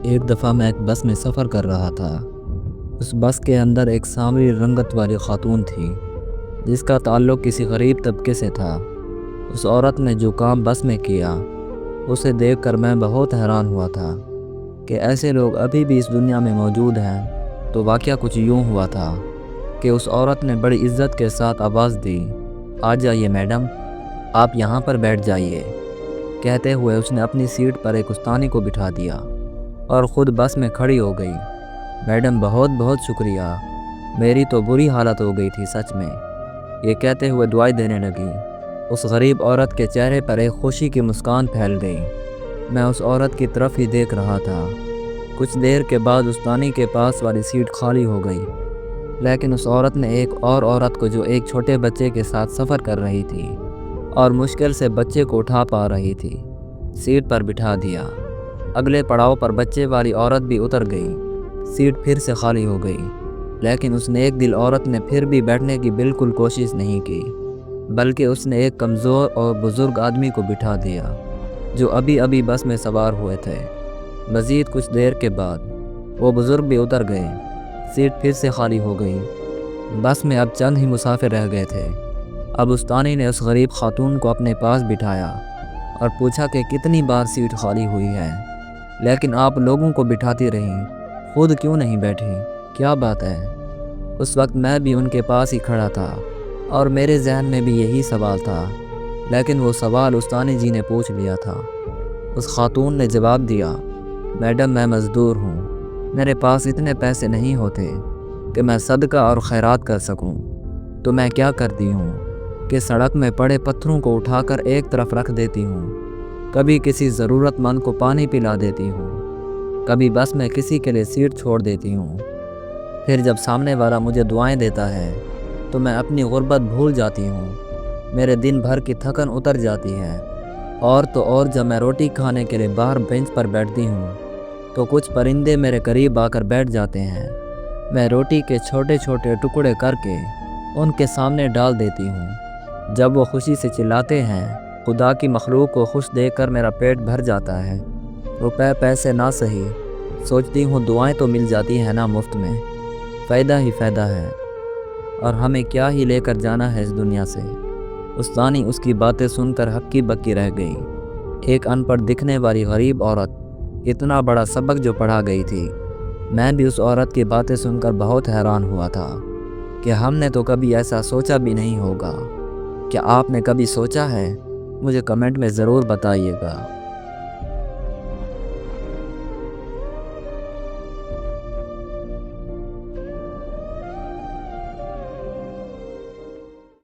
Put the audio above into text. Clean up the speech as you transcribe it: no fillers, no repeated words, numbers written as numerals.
ایک دفعہ میں ایک بس میں سفر کر رہا تھا۔ اس بس کے اندر ایک سانولی رنگت والی خاتون تھی جس کا تعلق کسی غریب طبقے سے تھا۔ اس عورت نے جو کام بس میں کیا اسے دیکھ کر میں بہت حیران ہوا تھا کہ ایسے لوگ ابھی بھی اس دنیا میں موجود ہیں۔ تو واقعہ کچھ یوں ہوا تھا کہ اس عورت نے بڑی عزت کے ساتھ آواز دی، "آ جائیے میڈم، آپ یہاں پر بیٹھ جائیے"۔ کہتے ہوئے اس نے اپنی سیٹ پر ایک استانی کو بٹھا دیا اور خود بس میں کھڑی ہو گئی۔ "میڈم بہت بہت شکریہ، میری تو بری حالت ہو گئی تھی سچ میں"، یہ کہتے ہوئے دعائیں دینے لگی۔ اس غریب عورت کے چہرے پر ایک خوشی کی مسکان پھیل گئی۔ میں اس عورت کی طرف ہی دیکھ رہا تھا۔ کچھ دیر کے بعد استانی کے پاس والی سیٹ خالی ہو گئی، لیکن اس عورت نے ایک اور عورت کو جو ایک چھوٹے بچے کے ساتھ سفر کر رہی تھی اور مشکل سے بچے کو اٹھا پا رہی تھی، سیٹ پر بٹھا دیا۔ اگلے پڑاؤ پر بچے والی عورت بھی اتر گئی۔ سیٹ پھر سے خالی ہو گئی، لیکن اس نیک دل عورت نے پھر بھی بیٹھنے کی بالکل کوشش نہیں کی، بلکہ اس نے ایک کمزور اور بزرگ آدمی کو بٹھا دیا جو ابھی ابھی بس میں سوار ہوئے تھے۔ مزید کچھ دیر کے بعد وہ بزرگ بھی اتر گئے۔ سیٹ پھر سے خالی ہو گئی۔ بس میں اب چند ہی مسافر رہ گئے تھے۔ اب استانی نے اس غریب خاتون کو اپنے پاس بٹھایا اور پوچھا کہ کتنی بار سیٹ خالی ہوئی ہے، لیکن آپ لوگوں کو بٹھاتی رہیں، خود کیوں نہیں بیٹھی؟ کیا بات ہے؟ اس وقت میں بھی ان کے پاس ہی کھڑا تھا اور میرے ذہن میں بھی یہی سوال تھا، لیکن وہ سوال استانی جی نے پوچھ لیا تھا۔ اس خاتون نے جواب دیا، "میڈم میں مزدور ہوں، میرے پاس اتنے پیسے نہیں ہوتے کہ میں صدقہ اور خیرات کر سکوں، تو میں کیا کرتی ہوں کہ سڑک میں پڑے پتھروں کو اٹھا کر ایک طرف رکھ دیتی ہوں، کبھی کسی ضرورت مند کو پانی پلا دیتی ہوں، کبھی بس میں کسی کے لیے سیٹ چھوڑ دیتی ہوں۔ پھر جب سامنے والا مجھے دعائیں دیتا ہے تو میں اپنی غربت بھول جاتی ہوں، میرے دن بھر کی تھکن اتر جاتی ہے۔ اور تو اور جب میں روٹی کھانے کے لیے باہر بینچ پر بیٹھتی ہوں تو کچھ پرندے میرے قریب آ کر بیٹھ جاتے ہیں، میں روٹی کے چھوٹے چھوٹے ٹکڑے کر کے ان کے سامنے ڈال دیتی ہوں۔ جب وہ خوشی سے چلاتے ہیں، خدا کی مخلوق کو خوش دیکھ کر میرا پیٹ بھر جاتا ہے۔ روپے پیسے نہ صحیح، سوچتی ہوں دعائیں تو مل جاتی ہیں نا مفت میں، فائدہ ہی فائدہ ہے، اور ہمیں کیا ہی لے کر جانا ہے اس دنیا سے"۔ استانی اس کی باتیں سن کر ہکی بکی رہ گئی۔ ایک ان پڑھ دکھنے والی غریب عورت اتنا بڑا سبق جو پڑھا گئی تھی۔ میں بھی اس عورت کی باتیں سن کر بہت حیران ہوا تھا کہ ہم نے تو کبھی ایسا سوچا بھی نہیں ہوگا۔ کیا آپ نے کبھی سوچا ہے؟ مجھے کمنٹ میں ضرور بتائیے گا۔